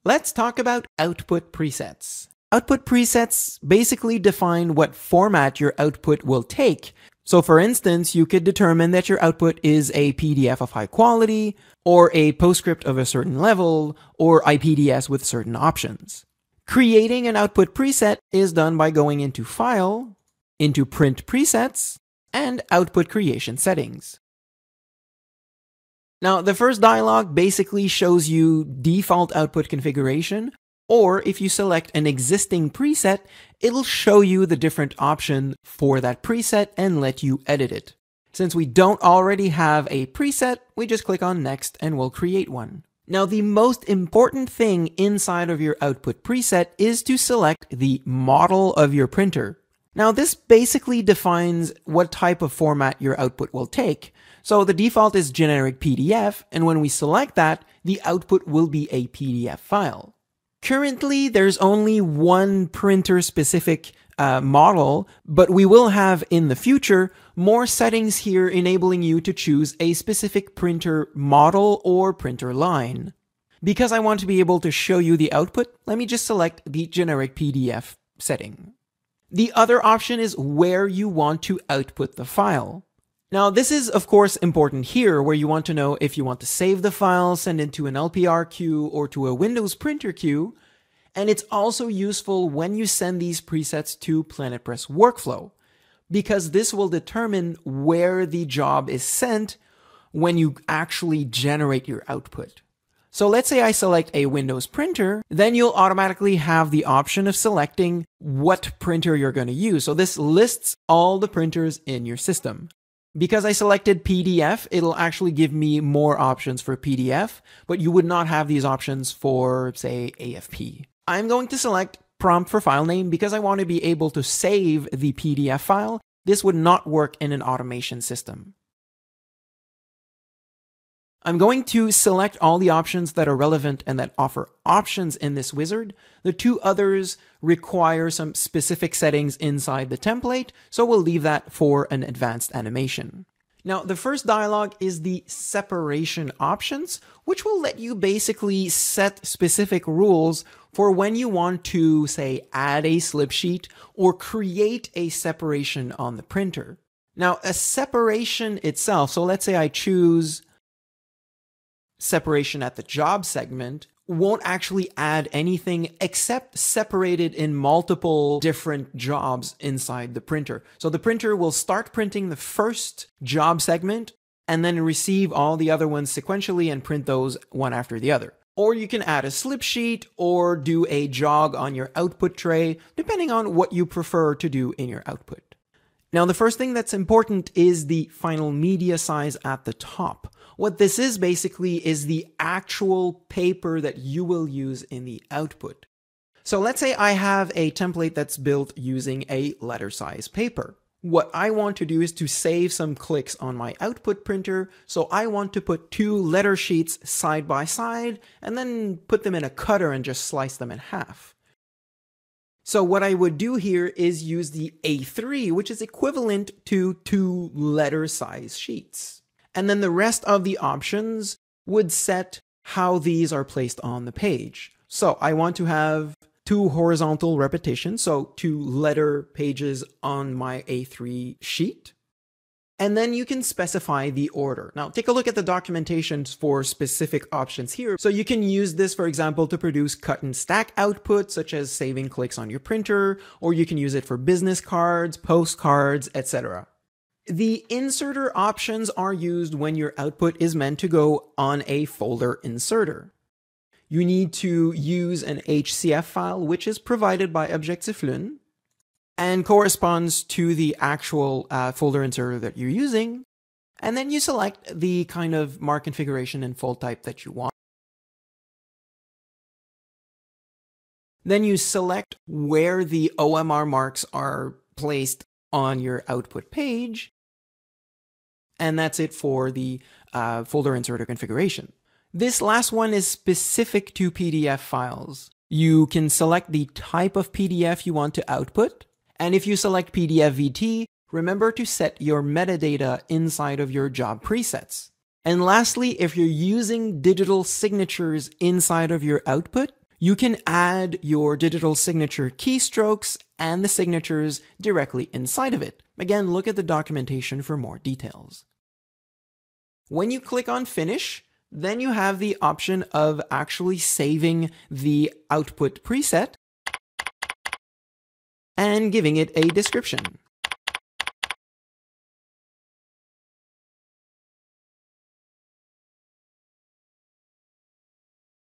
Let's talk about output presets. Output presets basically define what format your output will take. So for instance, you could determine that your output is a PDF of high quality, or a PostScript of a certain level, or IPDS with certain options. Creating an output preset is done by going into File, into Print Presets, and Output Creation Settings. Now, the first dialog basically shows you default output configuration, or if you select an existing preset, it'll show you the different option for that preset and let you edit it. Since we don't already have a preset, we just click on Next and we'll create one. Now, the most important thing inside of your output preset is to select the model of your printer. Now, this basically defines what type of format your output will take. So the default is generic PDF, and when we select that, the output will be a PDF file. Currently, there's only one printer-specific model, but we will have in the future more settings here enabling you to choose a specific printer model or printer line. Because I want to be able to show you the output, let me just select the generic PDF setting. The other option is where you want to output the file. Now, this is of course important here, where you want to know if you want to save the file, send it to an LPR queue or to a Windows printer queue. And it's also useful when you send these presets to PlanetPress Workflow, because this will determine where the job is sent when you actually generate your output. So let's say I select a Windows printer, then you'll automatically have the option of selecting what printer you're going to use. So this lists all the printers in your system. Because I selected PDF, it'll actually give me more options for PDF, but you would not have these options for, say, AFP. I'm going to select prompt for file name because I want to be able to save the PDF file. This would not work in an automation system. I'm going to select all the options that are relevant and that offer options in this wizard. The two others require some specific settings inside the template, so we'll leave that for an advanced animation. Now, the first dialog is the separation options, which will let you basically set specific rules for when you want to, say, add a slip sheet or create a separation on the printer. Now, a separation itself, so let's say I choose separation at the job segment, won't actually add anything except separate it in multiple different jobs inside the printer. So the printer will start printing the first job segment and then receive all the other ones sequentially and print those one after the other. Or you can add a slip sheet or do a jog on your output tray, depending on what you prefer to do in your output. Now, the first thing that's important is the final media size at the top. What this is basically is the actual paper that you will use in the output. So let's say I have a template that's built using a letter size paper. What I want to do is to save some clicks on my output printer, so I want to put two letter sheets side by side and then put them in a cutter and just slice them in half. So what I would do here is use the A3, which is equivalent to 2 letter size sheets. And then the rest of the options would set how these are placed on the page. So I want to have 2 horizontal repetitions, so 2 letter pages on my A3 sheet. And then you can specify the order. Now take a look at the documentation for specific options here. So you can use this, for example, to produce cut and stack output, such as saving clicks on your printer, or you can use it for business cards, postcards, etc. The inserter options are used when your output is meant to go on a folder inserter. You need to use an HCF file, which is provided by Objectif Lune and corresponds to the actual folder inserter that you're using. And then you select the kind of mark configuration and fold type that you want. Then you select where the OMR marks are placed on your output page. And that's it for the folder inserter configuration. This last one is specific to PDF files. You can select the type of PDF you want to output. And if you select PDF VT, remember to set your metadata inside of your job presets. And lastly, if you're using digital signatures inside of your output, You can add your digital signature keystrokes and the signatures directly inside of it. Again, look at the documentation for more details. When you click on Finish, then you have the option of actually saving the output preset and giving it a description.